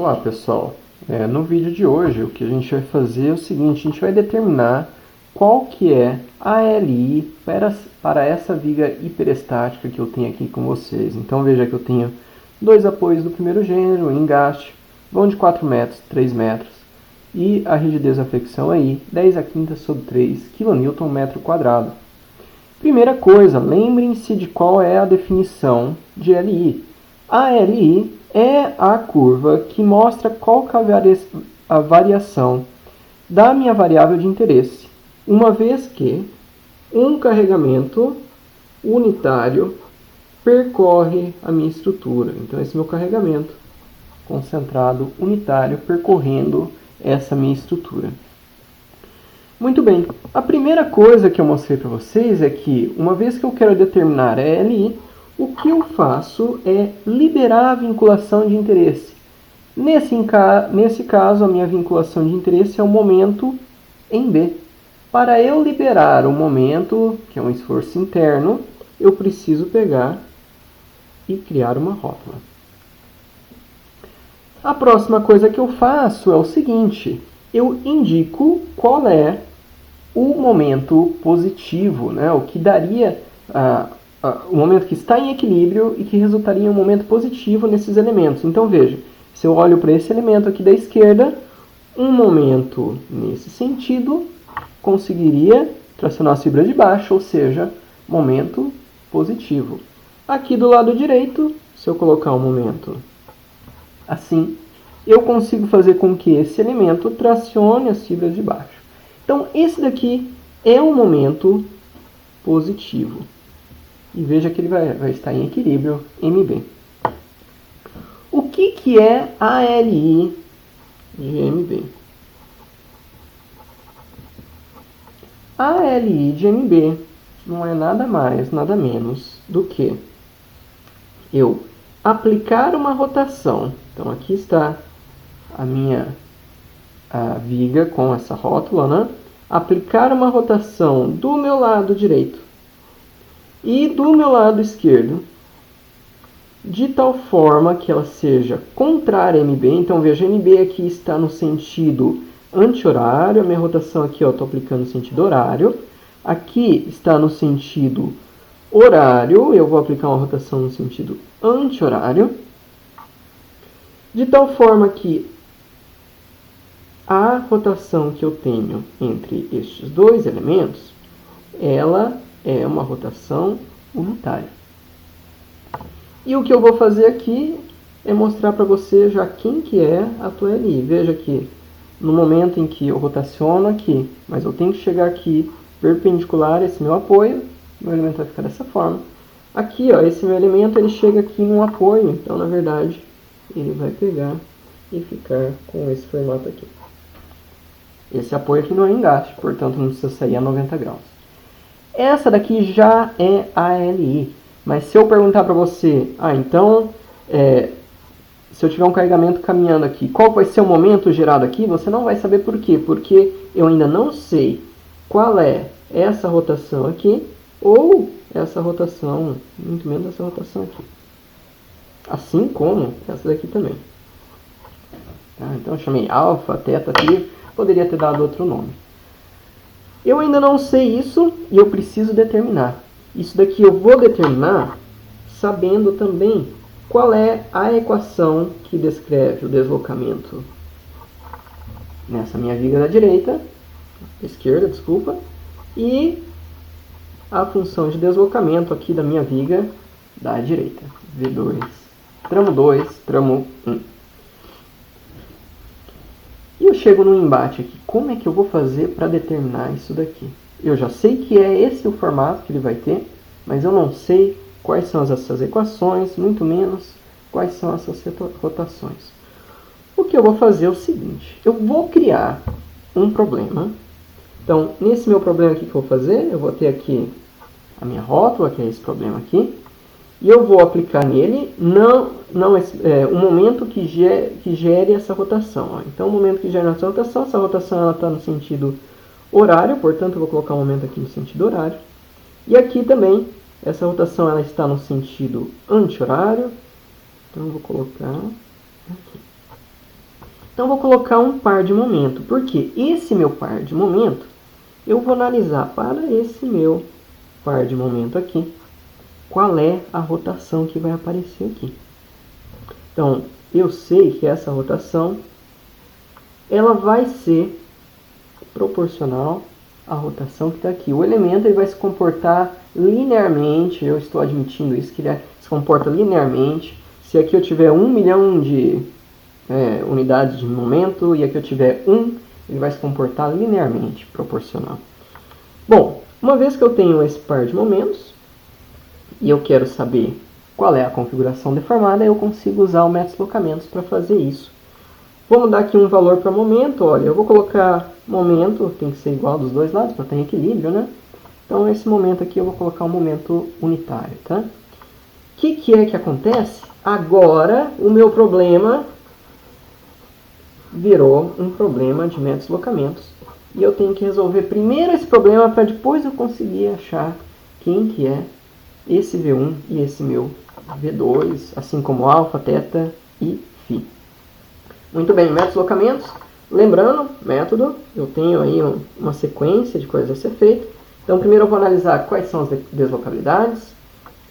Olá pessoal, no vídeo de hoje o que a gente vai fazer é o seguinte: a gente vai determinar qual que é a ALI para essa viga hiperestática que eu tenho aqui com vocês. Então veja que eu tenho dois apoios do primeiro gênero, o engaste, vão de 4 metros, 3 metros, e a rigidez da fricção aí, 10/5 sobre 3 kN metro quadrado. Primeira coisa, lembrem-se de qual é a definição de LI. A LI é a curva que mostra qual que é a variação da minha variável de interesse, uma vez que um carregamento unitário percorre a minha estrutura. Então esse é meu carregamento concentrado unitário percorrendo essa minha estrutura. Muito bem, a primeira coisa que eu mostrei para vocês é que, uma vez que eu quero determinar a LI, o que eu faço é liberar a vinculação de interesse. Nesse caso, a minha vinculação de interesse é o momento em B. Para eu liberar o momento, que é um esforço interno, eu preciso pegar e criar uma rótula. A próxima coisa que eu faço é o seguinte: eu indico qual é o momento positivo, né? O que daria o momento que está em equilíbrio e que resultaria em um momento positivo nesses elementos. Então veja, se eu olho para esse elemento aqui da esquerda, um momento nesse sentido conseguiria tracionar as fibras de baixo, ou seja, momento positivo. Aqui do lado direito, se eu colocar um momento assim, eu consigo fazer com que esse elemento tracione as fibras de baixo. Então, esse daqui é um momento positivo. E veja que ele vai estar em equilíbrio MB. O que é a ALI de MB? A ALI de MB não é nada mais, nada menos do que eu aplicar uma rotação. Então, aqui está a minha viga com essa rótula, né? Aplicar uma rotação do meu lado direito e do meu lado esquerdo, de tal forma que ela seja contrária a MB. Então veja, MB aqui está no sentido anti-horário, a minha rotação aqui estou aplicando no sentido horário, aqui está no sentido horário, eu vou aplicar uma rotação no sentido anti-horário, de tal forma que a rotação que eu tenho entre estes dois elementos, ela é uma rotação unitária. E o que eu vou fazer aqui é mostrar para você já quem que é a tua LI. Veja que no momento em que eu rotaciono aqui, mas eu tenho que chegar aqui perpendicular a esse meu apoio, meu elemento vai ficar dessa forma. Aqui, ó, esse meu elemento ele chega aqui num apoio, então na verdade ele vai pegar e ficar com esse formato aqui. Esse apoio aqui não é engaste, portanto não precisa sair a 90 graus. Essa daqui já é a LI. Mas se eu perguntar para você, então, se eu tiver um carregamento caminhando aqui, qual vai ser o momento gerado aqui? Você não vai saber por quê. Porque eu ainda não sei qual é essa rotação aqui, ou essa rotação, muito menos essa rotação aqui. Assim como essa daqui também. Tá? Então eu chamei alfa, teta aqui, poderia ter dado outro nome. Eu ainda não sei isso e eu preciso determinar. Isso daqui eu vou determinar sabendo também qual é a equação que descreve o deslocamento nessa minha viga da esquerda, desculpa, e a função de deslocamento aqui da minha viga da direita. V2, tramo 2, tramo 1. E eu chego no embate aqui. Como é que eu vou fazer para determinar isso daqui? Eu já sei que é esse o formato que ele vai ter, mas eu não sei quais são essas equações, muito menos quais são essas rotações. O que eu vou fazer é o seguinte: eu vou criar um problema. Então, nesse meu problema aqui que eu vou fazer, eu vou ter aqui a minha rótula, que é esse problema aqui, e eu vou aplicar nele um momento que gere essa rotação. Ó. Então, o momento que gera essa rotação está no sentido horário, portanto, eu vou colocar um momento aqui no sentido horário. E aqui também, essa rotação ela está no sentido anti-horário, então eu vou colocar aqui. Então, vou colocar um par de momento, porque esse meu par de momento, eu vou analisar para esse meu par de momento aqui, qual é a rotação que vai aparecer aqui. Então, eu sei que essa rotação, ela vai ser proporcional à rotação que está aqui. O elemento ele vai se comportar linearmente, eu estou admitindo isso, que ele se comporta linearmente. Se aqui eu tiver 1 milhão de unidades de momento e aqui eu tiver 1, ele vai se comportar linearmente, proporcional. Bom, uma vez que eu tenho esse par de momentos, e eu quero saber qual é a configuração deformada, eu consigo usar o método deslocamentos para fazer isso. Vamos dar aqui um valor para momento. Olha, eu vou colocar momento, tem que ser igual dos dois lados para ter equilíbrio, né? Então, esse momento aqui eu vou colocar um momento unitário, tá? O que é que acontece? Agora, o meu problema virou um problema de métodos de deslocamentos. E eu tenho que resolver primeiro esse problema para depois eu conseguir achar quem que é esse V1 e esse meu V2, assim como alfa, teta e φ. Muito bem, métodos de deslocamentos. Lembrando, método, eu tenho aí uma sequência de coisas a ser feita. Então, primeiro eu vou analisar quais são as deslocabilidades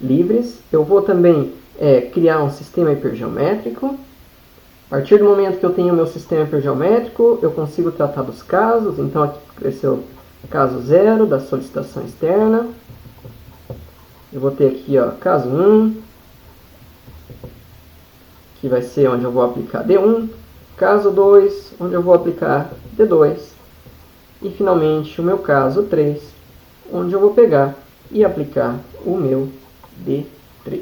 livres. Eu vou também criar um sistema hipergeométrico. A partir do momento que eu tenho o meu sistema hipergeométrico, eu consigo tratar dos casos. Então, aqui cresceu caso 0 da solicitação externa. Eu vou ter aqui, ó, caso 1, que vai ser onde eu vou aplicar D1. Caso 2, onde eu vou aplicar D2. E, finalmente, o meu caso 3, onde eu vou pegar e aplicar o meu D3.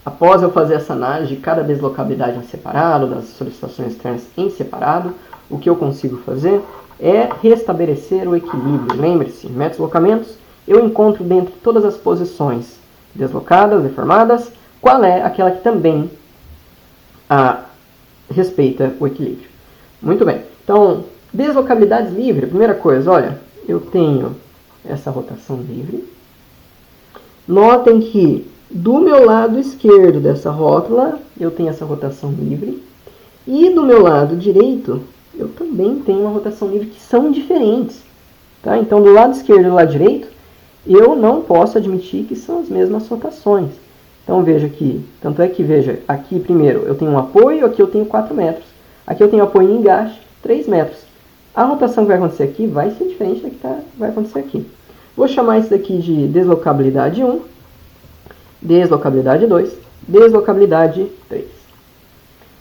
Após eu fazer essa análise de cada deslocabilidade em separado, das solicitações externas em separado, o que eu consigo fazer é restabelecer o equilíbrio. Lembre-se, métodos de deslocamentos, eu encontro dentro de todas as posições deslocadas, deformadas, qual é aquela que também respeita o equilíbrio. Muito bem. Então, deslocabilidades livres, primeira coisa, olha, eu tenho essa rotação livre. Notem que do meu lado esquerdo dessa rótula, eu tenho essa rotação livre. E do meu lado direito, eu também tenho uma rotação livre que são diferentes. Tá? Então, do lado esquerdo e do lado direito, eu não posso admitir que são as mesmas rotações. Então, veja aqui, tanto é que, veja, aqui primeiro eu tenho um apoio, aqui eu tenho 4 metros. Aqui eu tenho apoio em engaste, 3 metros. A rotação que vai acontecer aqui vai ser diferente da que vai acontecer aqui. Vou chamar isso daqui de deslocabilidade 1, deslocabilidade 2, deslocabilidade 3.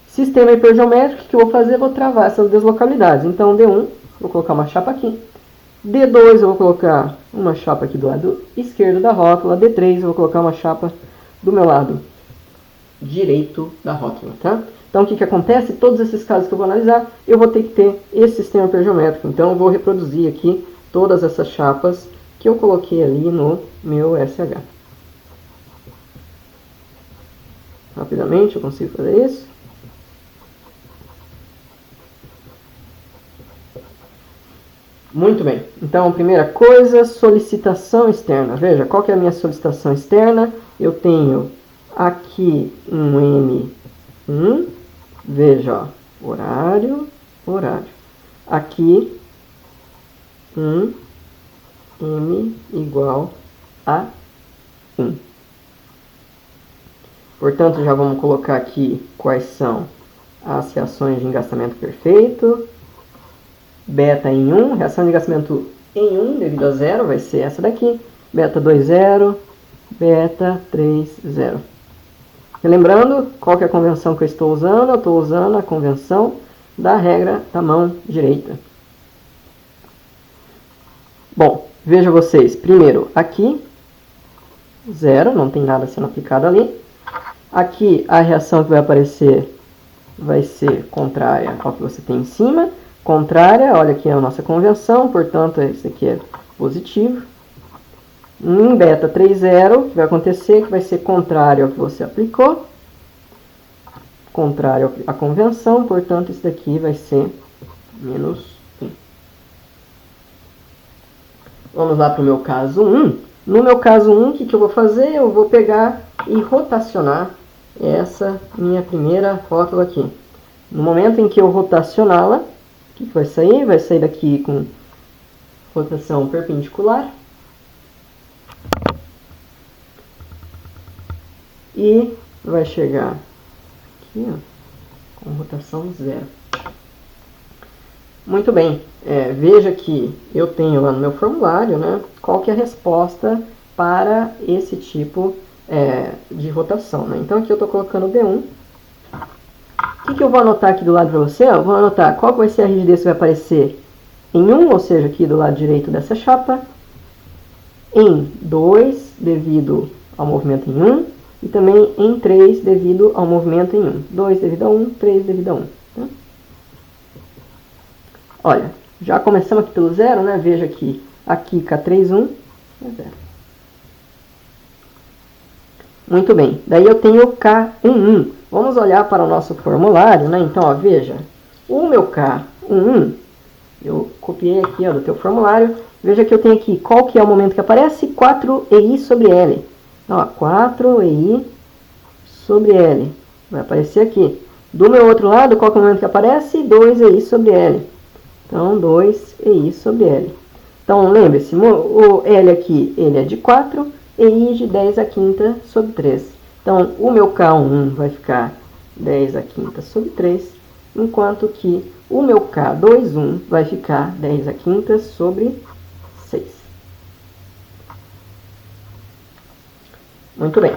Sistema hipergeométrico, que eu vou fazer? Vou travar essas deslocabilidades. Então, D1, vou colocar uma chapa aqui. D2, eu vou colocar uma chapa aqui do lado esquerdo da rótula. D3, eu vou colocar uma chapa do meu lado direito da rótula, tá? Então, o que acontece? Todos esses casos que eu vou analisar, eu vou ter que ter esse sistema hipergeométrico. Então, eu vou reproduzir aqui todas essas chapas que eu coloquei ali no meu SH. Rapidamente, eu consigo fazer isso. Muito bem. Então, primeira coisa, solicitação externa. Veja, qual que é a minha solicitação externa? Eu tenho aqui um M1. Veja, ó, horário. Aqui, um M igual a 1. Portanto, já vamos colocar aqui quais são as reações de engastamento perfeito. Beta em 1, reação de engastamento em 1 devido a 0 vai ser essa daqui. Beta 2, 0. Beta 3, 0. Lembrando, qual que é a convenção que eu estou usando? Eu estou usando a convenção da regra da mão direita. Bom, veja vocês. Primeiro, aqui, 0, não tem nada sendo aplicado ali. Aqui, a reação que vai aparecer vai ser contrária ao que você tem em cima. Contrária, olha aqui a nossa convenção, portanto, esse aqui é positivo. Em beta 3,0, o que vai acontecer? Que vai ser contrário ao que você aplicou. Contrário à convenção, portanto, esse daqui vai ser menos 1. Vamos lá para o meu caso 1. No meu caso 1, o que eu vou fazer? Eu vou pegar e rotacionar essa minha primeira rótula aqui. No momento em que eu rotacioná-la, o que vai sair? Vai sair daqui com rotação perpendicular. E vai chegar aqui, ó, com rotação 0. Muito bem, veja que eu tenho lá no meu formulário, né, qual que é a resposta para esse tipo de rotação. Né? Então aqui eu estou colocando D1. O que eu vou anotar aqui do lado para você? Eu vou anotar qual vai ser a rigidez que vai aparecer em 1, ou seja, aqui do lado direito dessa chapa, em 2, devido ao movimento em 1, e também em 3, devido ao movimento em 1. 2 devido a 1, 3 devido a 1. Tá? Olha, já começamos aqui pelo 0, né? Veja que aqui K31 é 0. Muito bem, daí eu tenho K11. Vamos olhar para o nosso formulário, né? Então, ó, veja, o meu K11, eu copiei aqui ó, do teu formulário, veja que eu tenho aqui, qual que é o momento que aparece? 4EI sobre L. Então, ó, 4EI sobre L, vai aparecer aqui. Do meu outro lado, qual que é o momento que aparece? 2EI sobre L. Então, 2EI sobre L. Então, lembre-se, o L aqui, ele é de 4, EI de 10 a quinta sobre 3. Então, o meu K11 vai ficar 10 a quinta sobre 3, enquanto que o meu K21 vai ficar 10 a quinta sobre 6. Muito bem.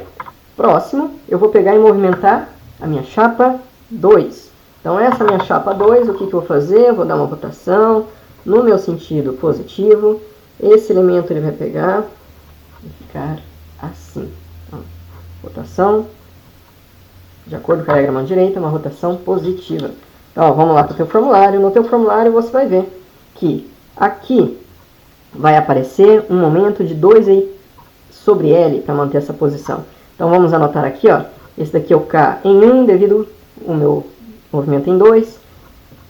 Próximo, eu vou pegar e movimentar a minha chapa 2. Então, essa minha chapa 2, o que eu vou fazer? Eu vou dar uma rotação no meu sentido positivo. Esse elemento ele vai pegar e ficar assim. Então, rotação, de acordo com a regra mão direita, uma rotação positiva. Então, ó, vamos lá para o teu formulário. No teu formulário você vai ver que aqui vai aparecer um momento de 2EI sobre L para manter essa posição. Então, vamos anotar aqui, ó, esse daqui é o K em 1 devido ao meu movimento em 2.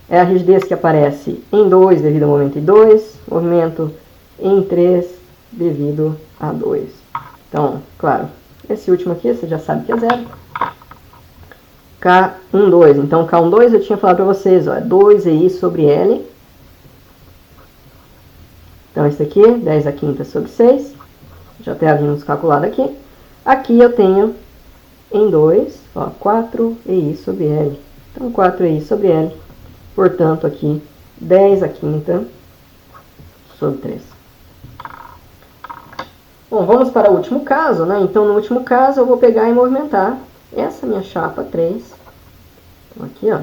É a rigidez que aparece em 2 devido ao movimento em 2. Movimento em 3 devido a 2. Então, claro, esse último aqui você já sabe que é 0. K12. Então, K12 eu tinha falado para vocês, ó, é 2EI sobre L. Então, esse aqui, 10 a quinta sobre 6. Já até havíamos calculado aqui. Aqui eu tenho em 2, ó, 4EI sobre L. Então, 4EI sobre L. Portanto, aqui, 10 a quinta sobre 3. Bom, vamos para o último caso, né? Então, no último caso, eu vou pegar e movimentar essa minha chapa 3. Então, aqui, ó,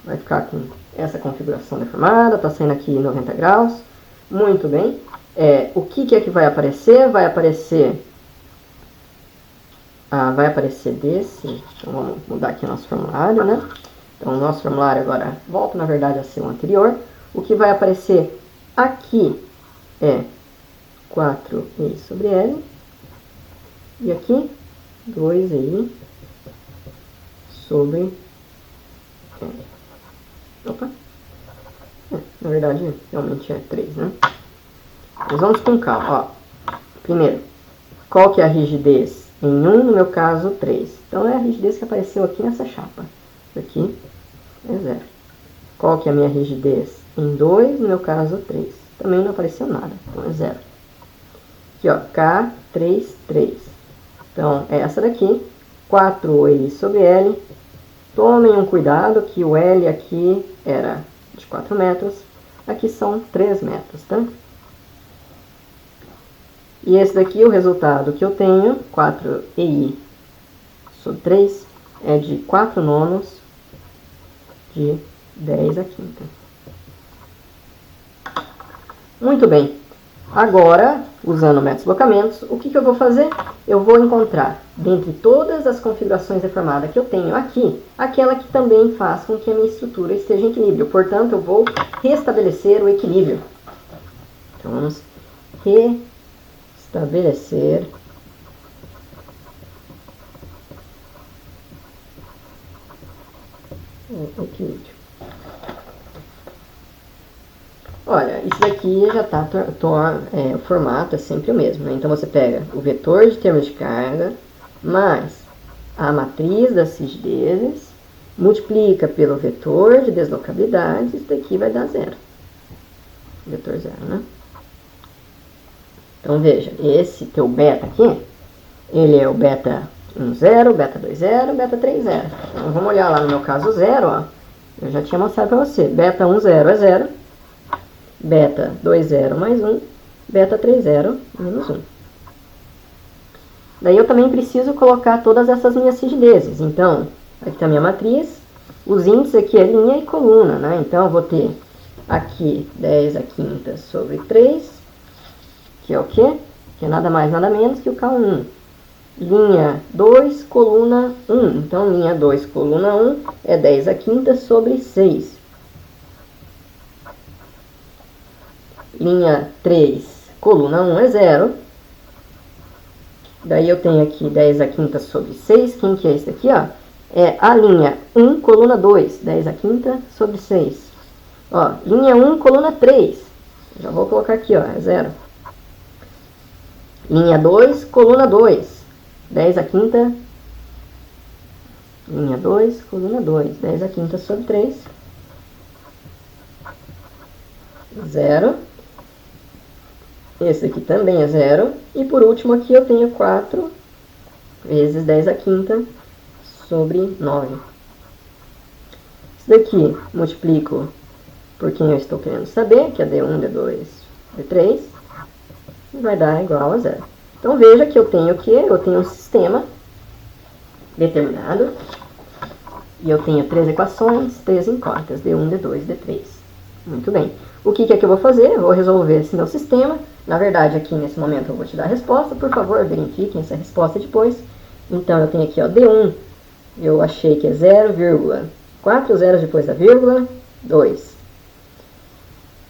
vai ficar com essa configuração deformada, está saindo aqui 90 graus. Muito bem. O que é que vai aparecer? Vai aparecer desse. Então, vamos mudar aqui o nosso formulário, né? Então, o nosso formulário agora volta, na verdade, a ser o anterior. O que vai aparecer aqui é 4EI sobre L. E aqui, 2EI sobre L. Opa! Na verdade, realmente é 3, né? Mas vamos com calma. Ó, primeiro, qual que é a rigidez? Em 1, no meu caso, 3. Então, é a rigidez que apareceu aqui nessa chapa. Isso aqui é 0. Qual que é a minha rigidez? Em 2, no meu caso, 3. Também não apareceu nada, então é 0. Aqui, ó, K33. Então, é essa daqui, 4EI sobre L. Tomem um cuidado que o L aqui era de 4 metros. Aqui são 3 metros, tá? E esse daqui, o resultado que eu tenho, 4EI sobre 3, é de 4 nonos de 10 a quinta. Muito bem. Agora, usando métodos de deslocamentos, o que eu vou fazer? Eu vou encontrar, dentre todas as configurações deformadas que eu tenho aqui, aquela que também faz com que a minha estrutura esteja em equilíbrio. Portanto, eu vou restabelecer o equilíbrio. Então, vamos restabelecer o equilíbrio. Olha, isso daqui já está, o formato é sempre o mesmo, né? Então, você pega o vetor de termos de carga, mais a matriz das rigidezes, multiplica pelo vetor de deslocabilidade, isso daqui vai dar 0. Vetor 0, né? Então, veja, esse teu beta aqui, ele é o beta 1, 0, beta 2, 0, beta 3, 0. Então, vamos olhar lá no meu caso 0, ó. Eu já tinha mostrado para você. Beta 1, 0 é 0. Beta 2, 0 mais 1. Beta 3, 0 menos 1. Daí eu também preciso colocar todas essas minhas rigidezes. Então, aqui está a minha matriz. Os índices aqui é linha e coluna, né? Então, eu vou ter aqui 10 a quinta sobre 3, que é o quê? Que é nada mais, nada menos que o K1. Linha 2, coluna 1. Então, linha 2, coluna 1 é 10 a quinta sobre 6. Linha 3, coluna 1 é 0. Daí eu tenho aqui 10 a quinta sobre 6. Quem que é esse aqui, ó? É a linha 1, coluna 2. 10 a quinta sobre 6. Ó, linha 1, coluna 3. Já vou colocar aqui, ó, é 0. Linha 2, coluna 2. 10 a quinta. Linha 2, coluna 2. 10 a quinta sobre 3. 0. Esse aqui também é 0. E por último aqui eu tenho 4 vezes 10 a quinta sobre 9. Isso daqui multiplico por quem eu estou querendo saber, que é D1, D2, D3. E vai dar igual a 0. Então veja que eu tenho o quê? Eu tenho um sistema determinado. E eu tenho 3 equações, 3 incógnitas, D1, D2, D3. Muito bem. O que é que eu vou fazer? Eu vou resolver esse meu sistema. Na verdade, aqui nesse momento eu vou te dar a resposta. Por favor, verifiquem essa resposta depois. Então, eu tenho aqui, ó, D1. Eu achei que é 0,4 zeros depois da vírgula, 2.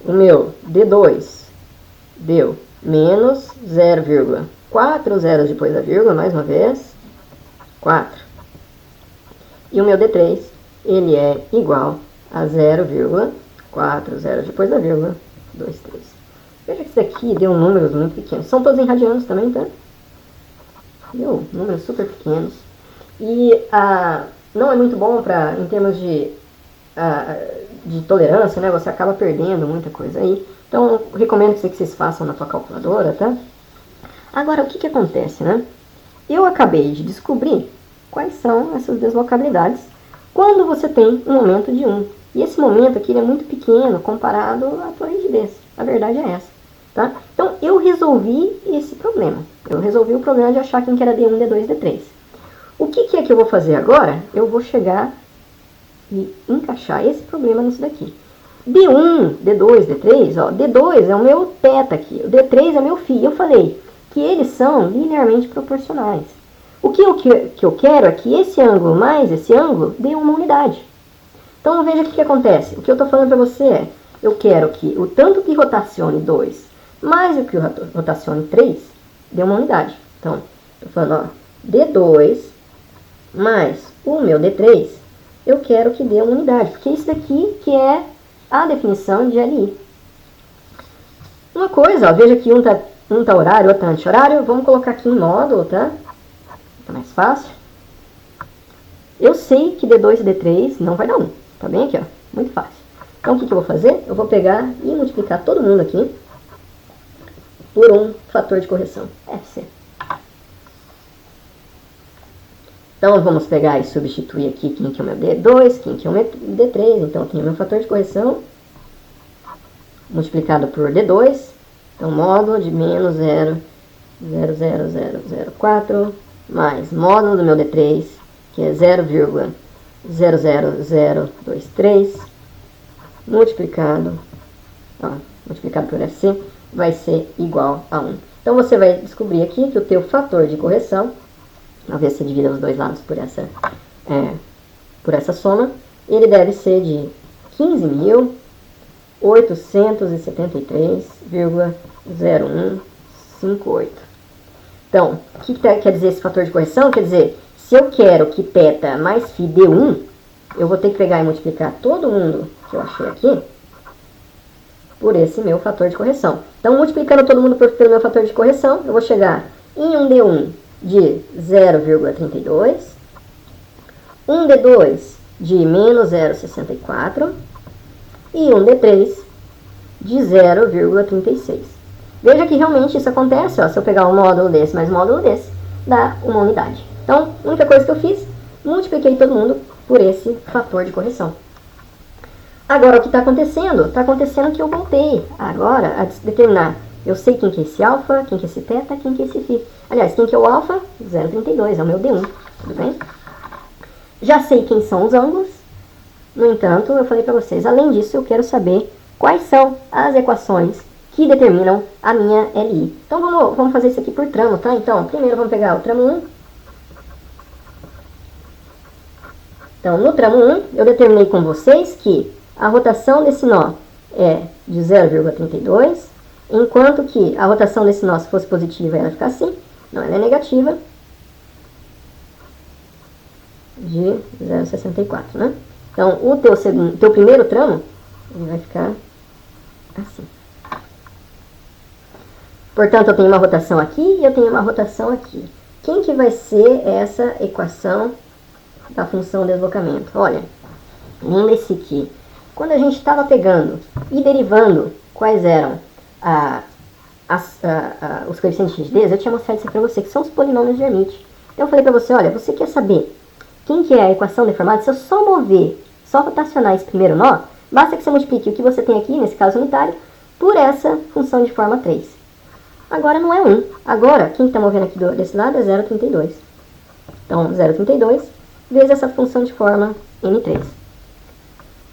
O meu D2 deu menos 0,4 zeros depois da vírgula, mais uma vez, 4. E o meu D3, ele é igual a 0,4 zeros depois da vírgula, 2, 3. Veja que isso aqui deu números muito pequenos. São todos em radianos também, tá? Deu números super pequenos. E não é muito bom em termos de tolerância, né? Você acaba perdendo muita coisa aí. Então, eu recomendo que vocês façam na sua calculadora, tá? Agora, o que acontece, né? Eu acabei de descobrir quais são essas deslocabilidades quando você tem um momento de 1. E esse momento aqui ele é muito pequeno comparado à tua rigidez. A verdade é essa, tá? Então, eu resolvi esse problema. Eu resolvi o problema de achar quem que era D1, D2, D3. O que é que eu vou fazer agora? Eu vou chegar e encaixar esse problema nisso daqui. D1, D2, D3, ó, D2 é o meu θ aqui, o D3 é o meu φ. Eu falei que eles são linearmente proporcionais. O que eu quero é que esse ângulo mais esse ângulo dê uma unidade. Então, veja o que acontece. O que eu estou falando para você é, eu quero que o tanto que rotacione 2 mais o que rotacione 3 dê uma unidade. Então, estou falando, ó, D2 mais o meu D3, eu quero que dê uma unidade, porque isso daqui que é a definição de LI. Uma coisa, ó, veja que um tá horário, outro tá anti-horário, vamos colocar aqui em módulo, tá? Fica mais fácil. Eu sei que D2 e D3 não vai dar 1, tá bem aqui, ó, muito fácil. Então, o que eu vou fazer? Eu vou pegar e multiplicar todo mundo aqui por um fator de correção, FC. Então, vamos pegar e substituir aqui quem que é o meu D2, quem que é o meu D3. Então, eu tenho o meu fator de correção multiplicado por D2. Então, módulo de menos 0,00004 mais módulo do meu D3, que é 0,00023, multiplicado por FC, vai ser igual a 1. Então, você vai descobrir aqui que o teu fator de correção, vamos ver se divide os dois lados por essa soma, ele deve ser de 15.873,0158. Então, o que quer dizer esse fator de correção? Quer dizer, se eu quero que θ mais φ dê 1, eu vou ter que pegar e multiplicar todo mundo que eu achei aqui por esse meu fator de correção. Então, multiplicando todo mundo pelo meu fator de correção, eu vou chegar em um D1 de 0,32, um D2 de menos 0,64 e um D3 de 0,36. Veja que realmente isso acontece, ó, se eu pegar um módulo desse mais um módulo desse, dá uma unidade. Então, a única coisa que eu fiz, multipliquei todo mundo por esse fator de correção. Agora, o que está acontecendo? Está acontecendo que eu voltei agora a determinar. Eu sei quem que é esse alfa, quem que é esse teta, quem que é esse φ. Aliás, quem que é o alfa? 0,32, é o meu D1, tudo bem? Já sei quem são os ângulos. No entanto, eu falei para vocês, além disso, eu quero saber quais são as equações que determinam a minha LI. Então, vamos fazer isso aqui por tramo, tá? Então, primeiro vamos pegar o tramo 1. Então, no tramo 1, eu determinei com vocês que a rotação desse nó é de 0,32, enquanto que a rotação desse nó, se fosse positiva, ela ia ficar assim. Não, ela é negativa, de 0,64, né? Então, o teu primeiro tramo, ele vai ficar assim. Portanto, eu tenho uma rotação aqui e eu tenho uma rotação aqui. Quem que vai ser essa equação da função de deslocamento? Olha, lembre-se que quando a gente estava pegando e derivando quais eram os coeficientes de rigidez, eu tinha mostrado isso para você, que são os polinômios de Hermite. Então, eu falei para você, olha, você quer saber quem que é a equação deformada? Se eu só mover, só rotacionar esse primeiro nó, basta que você multiplique o que você tem aqui, nesse caso unitário, por essa função de forma 3. Agora não é 1. Agora, quem está movendo aqui desse lado é 0,32. Então, 0,32 vezes essa função de forma N3.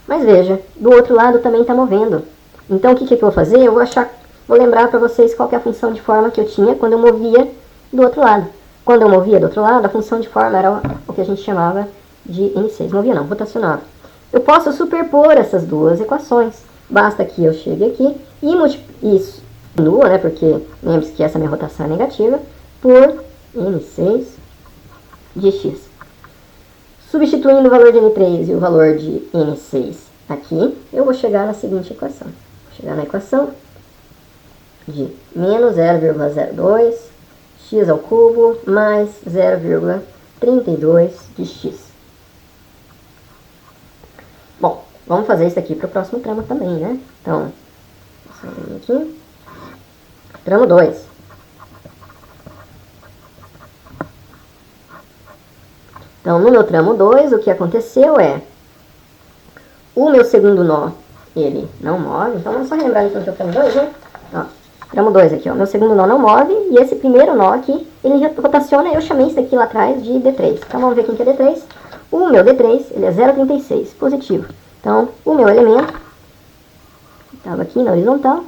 Mas veja, do outro lado também está movendo. Então, o que eu vou fazer? Eu vou lembrar para vocês qual que é a função de forma que eu tinha quando eu movia do outro lado. Quando eu movia do outro lado, a função de forma era o que a gente chamava de N6. Movia não, rotacionava. Eu posso superpor essas duas equações. Basta que eu chegue aqui e isso diminua, né? Porque lembre-se que essa minha rotação é negativa, por N6 de x. Substituindo o valor de N3 e o valor de N6 aqui, eu vou chegar na seguinte equação. Vou chegar na equação de menos 0,02 x ao cubo mais 0,32 de x. Bom, vamos fazer isso aqui para o próximo tramo também, né? Então, aqui. Tramo 2. Então, no meu tramo 2, o que aconteceu é, o meu segundo nó, ele não move. Então, vamos só relembrar então que é o tramo 2, né? Ó, tramo 2 aqui, ó. Meu segundo nó não move e esse primeiro nó aqui, ele rotaciona. Eu chamei isso daqui lá atrás de D3. Então, vamos ver quem que é D3. O meu D3, ele é 0,36, positivo. Então, o meu elemento, que estava aqui na horizontal,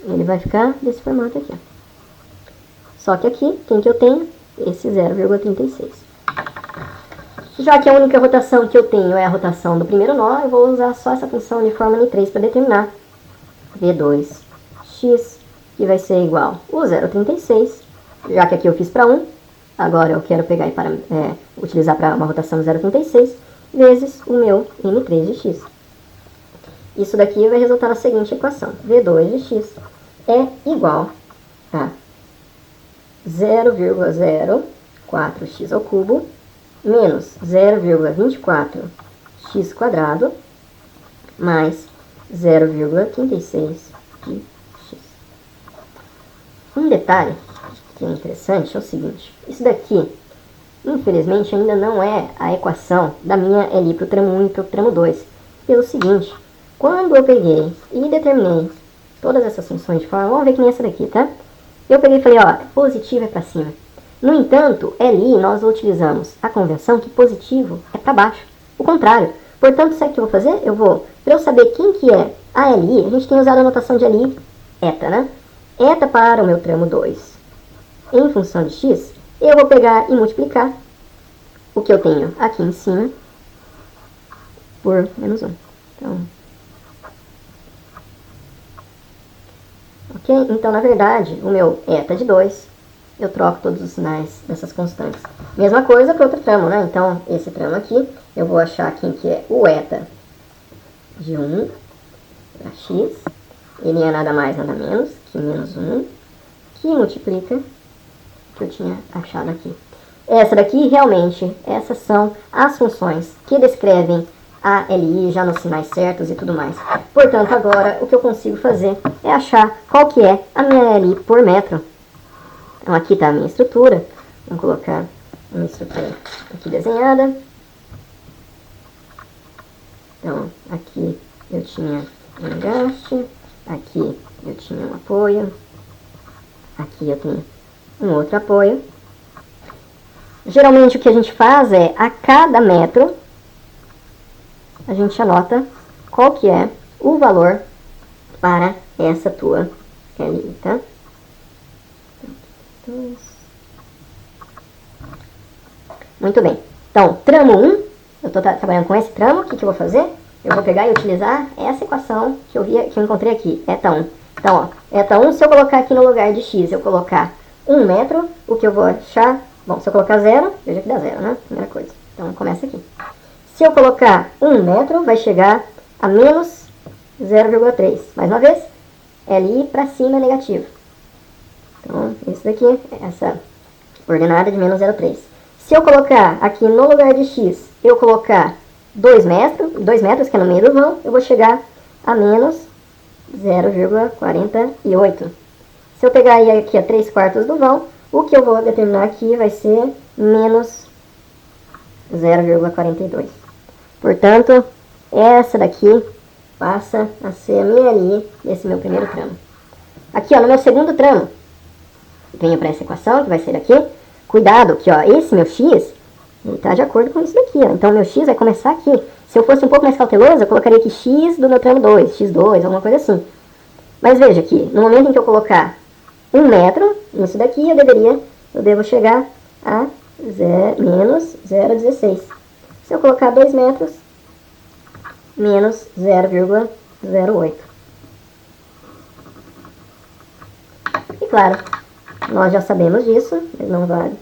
ele vai ficar desse formato aqui. Só que aqui, quem que eu tenho? Esse 0,36. Já que a única rotação que eu tenho é a rotação do primeiro nó, eu vou usar só essa função de forma N3 para determinar V2x, que vai ser igual o 0,36, já que aqui eu fiz para 1, agora eu quero pegar e utilizar para uma rotação de 0,36, vezes o meu N3 de x. Isso daqui vai resultar na seguinte equação. V2 de x é igual a 0,04x ao cubo menos 0,24x quadrado mais 0,36 de x. Um detalhe que é interessante é o seguinte. Isso daqui, infelizmente, ainda não é a equação da minha LI para o tramo 1 e para o tramo 2. Pelo seguinte, quando eu peguei e determinei todas essas funções de forma, vamos ver que nem essa daqui, tá? Eu peguei e falei, ó, positivo é para cima. No entanto, LI nós utilizamos a convenção que positivo é para baixo. O contrário. Portanto, sabe o que eu vou fazer? Para eu saber quem que é a LI, a gente tem usado a notação de LI eta, né? Eta para o meu tramo 2 em função de x, eu vou pegar e multiplicar o que eu tenho aqui em cima por menos 1. Então, ok? Então, na verdade, o meu eta de 2, eu troco todos os sinais dessas constantes. Mesma coisa para outro tramo, né? Então, esse tramo aqui, eu vou achar quem que é o eta de 1 para x. Ele é nada mais, nada menos que menos 1, que multiplica o que eu tinha achado aqui. essa daqui, realmente, essas são as funções que descrevem a LI já nos sinais certos e tudo mais. Portanto, agora, o que eu consigo fazer é achar qual que é a minha LI por metro. Então, aqui está a minha estrutura. Vamos colocar a minha estrutura aqui desenhada. Então, aqui eu tinha um engaste, aqui eu tinha um apoio, aqui eu tenho um outro apoio. Geralmente o que a gente faz é, a cada metro, a gente anota qual que é o valor para essa tua LI, tá? Muito bem. Então, tramo 1, eu estou trabalhando com esse tramo, o que eu vou fazer? Eu vou pegar e utilizar essa equação que eu encontrei aqui, eta 1. Então, ó, eta 1, se eu colocar aqui no lugar de x, eu colocar 1 metro, o que eu vou achar? Bom, se eu colocar 0, veja que dá 0, né? Primeira coisa. Então, começa aqui. Se eu colocar 1 metro, vai chegar a menos 0,3. Mais uma vez, LI para cima é negativo. Então, isso daqui, essa coordenada de menos 0,3. Se eu colocar aqui no lugar de x, eu colocar 2 metros, que é no meio do vão, eu vou chegar a menos 0,48. Se eu pegar aqui a 3/4 do vão, o que eu vou determinar aqui vai ser menos 0,42. Portanto, essa daqui passa a ser a minha LI desse meu primeiro tramo. Aqui, ó, no meu segundo tramo, venho para essa equação, que vai ser aqui. Cuidado que, ó, esse meu x, ele está de acordo com isso daqui, ó. Então, meu x vai começar aqui. Se eu fosse um pouco mais cauteloso, eu colocaria aqui x do meu tramo 2, x2, alguma coisa assim. Mas veja aqui, no momento em que eu colocar 1 metro, nisso daqui, eu devo chegar a menos 0,16. Se eu colocar 2 metros, menos 0,08. E claro, nós já sabemos disso,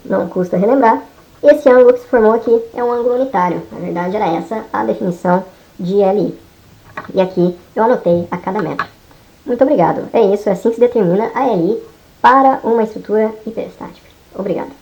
não custa relembrar. Esse ângulo que se formou aqui é um ângulo unitário. Na verdade, era essa a definição de LI. E aqui eu anotei a cada metro. Muito obrigado. É isso, é assim que se determina a LI para uma estrutura hiperestática. Obrigado.